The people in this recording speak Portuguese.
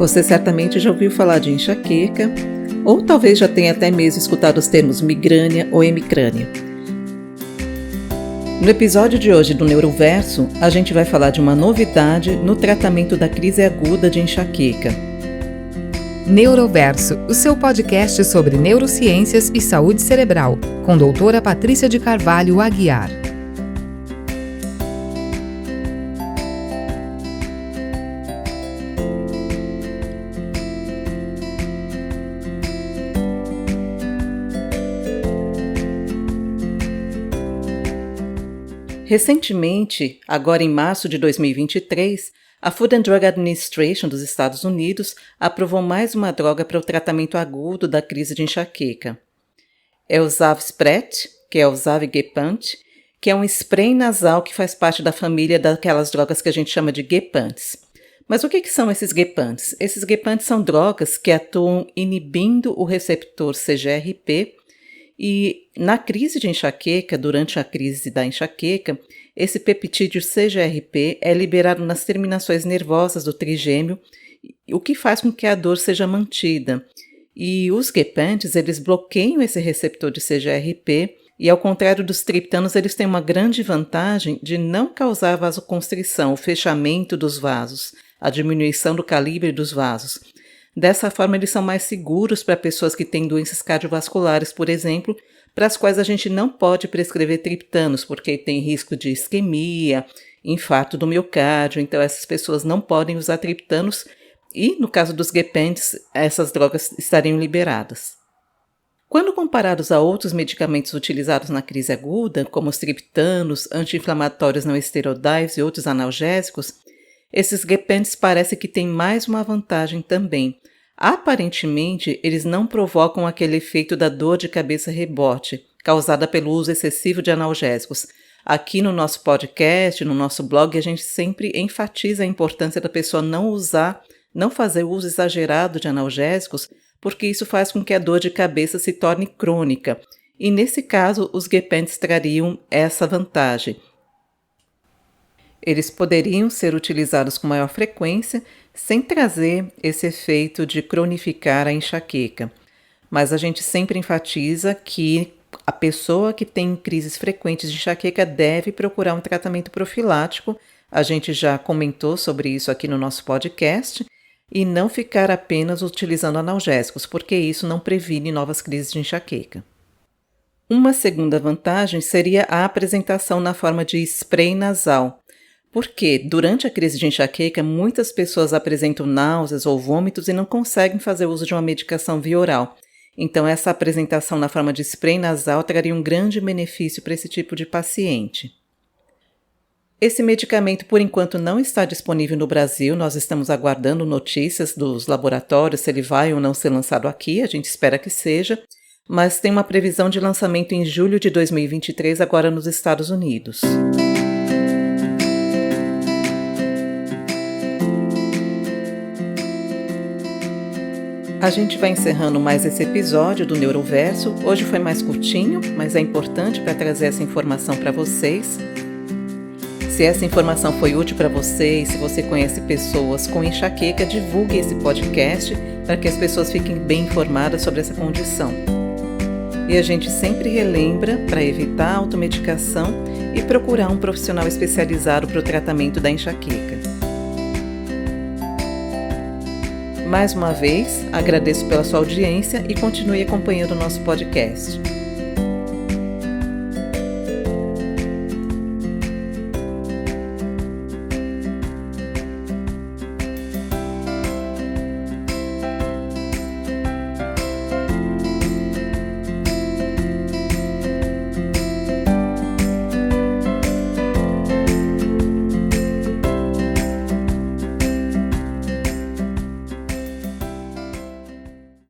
Você certamente já ouviu falar de enxaqueca, ou talvez já tenha até mesmo escutado os termos migrânia ou hemicrânia. No episódio de hoje do Neuroverso, a gente vai falar de uma novidade no tratamento da crise aguda de enxaqueca. Neuroverso, o seu podcast sobre neurociências e saúde cerebral, com doutora Patrícia de Carvalho Aguiar. Recentemente, agora em março de 2023, a Food and Drug Administration dos Estados Unidos aprovou mais uma droga para o tratamento agudo da crise de enxaqueca. É o Zavspret, que é o Zavegepant, que é um spray nasal que faz parte da família daquelas drogas que a gente chama de Gepants. Mas o que são esses Gepants? Esses Gepants são drogas que atuam inibindo o receptor CGRP. E na crise de enxaqueca, durante a crise da enxaqueca, esse peptídeo CGRP é liberado nas terminações nervosas do trigêmeo, o que faz com que a dor seja mantida. E os Gepants, eles bloqueiam esse receptor de CGRP e, ao contrário dos triptanos, eles têm uma grande vantagem de não causar vasoconstrição, o fechamento dos vasos, a diminuição do calibre dos vasos. Dessa forma, eles são mais seguros para pessoas que têm doenças cardiovasculares, por exemplo, para as quais a gente não pode prescrever triptanos, porque tem risco de isquemia, infarto do miocárdio, então essas pessoas não podem usar triptanos e, no caso dos Gepants, essas drogas estariam liberadas. Quando comparados a outros medicamentos utilizados na crise aguda, como os triptanos, anti-inflamatórios não esteroidais e outros analgésicos, esses Gepants parece que têm mais uma vantagem também. Aparentemente, eles não provocam aquele efeito da dor de cabeça rebote, causada pelo uso excessivo de analgésicos. Aqui no nosso podcast, no nosso blog, a gente sempre enfatiza a importância da pessoa não fazer uso exagerado de analgésicos, porque isso faz com que a dor de cabeça se torne crônica. E nesse caso, os Gepants trariam essa vantagem. Eles poderiam ser utilizados com maior frequência, sem trazer esse efeito de cronificar a enxaqueca. Mas a gente sempre enfatiza que a pessoa que tem crises frequentes de enxaqueca deve procurar um tratamento profilático. A gente já comentou sobre isso aqui no nosso podcast. E não ficar apenas utilizando analgésicos, porque isso não previne novas crises de enxaqueca. Uma segunda vantagem seria a apresentação na forma de spray nasal. Porque, durante a crise de enxaqueca, muitas pessoas apresentam náuseas ou vômitos e não conseguem fazer uso de uma medicação via oral. Então, essa apresentação na forma de spray nasal traria um grande benefício para esse tipo de paciente. Esse medicamento, por enquanto, não está disponível no Brasil. Nós estamos aguardando notícias dos laboratórios, se ele vai ou não ser lançado aqui. A gente espera que seja. Mas tem uma previsão de lançamento em julho de 2023, agora nos Estados Unidos. A gente vai encerrando mais esse episódio do Neuroverso. Hoje foi mais curtinho, mas é importante para trazer essa informação para vocês. Se essa informação foi útil para você e se você conhece pessoas com enxaqueca, divulgue esse podcast para que as pessoas fiquem bem informadas sobre essa condição. E a gente sempre relembra para evitar a automedicação e procurar um profissional especializado para o tratamento da enxaqueca. Mais uma vez, agradeço pela sua audiência e continue acompanhando o nosso podcast.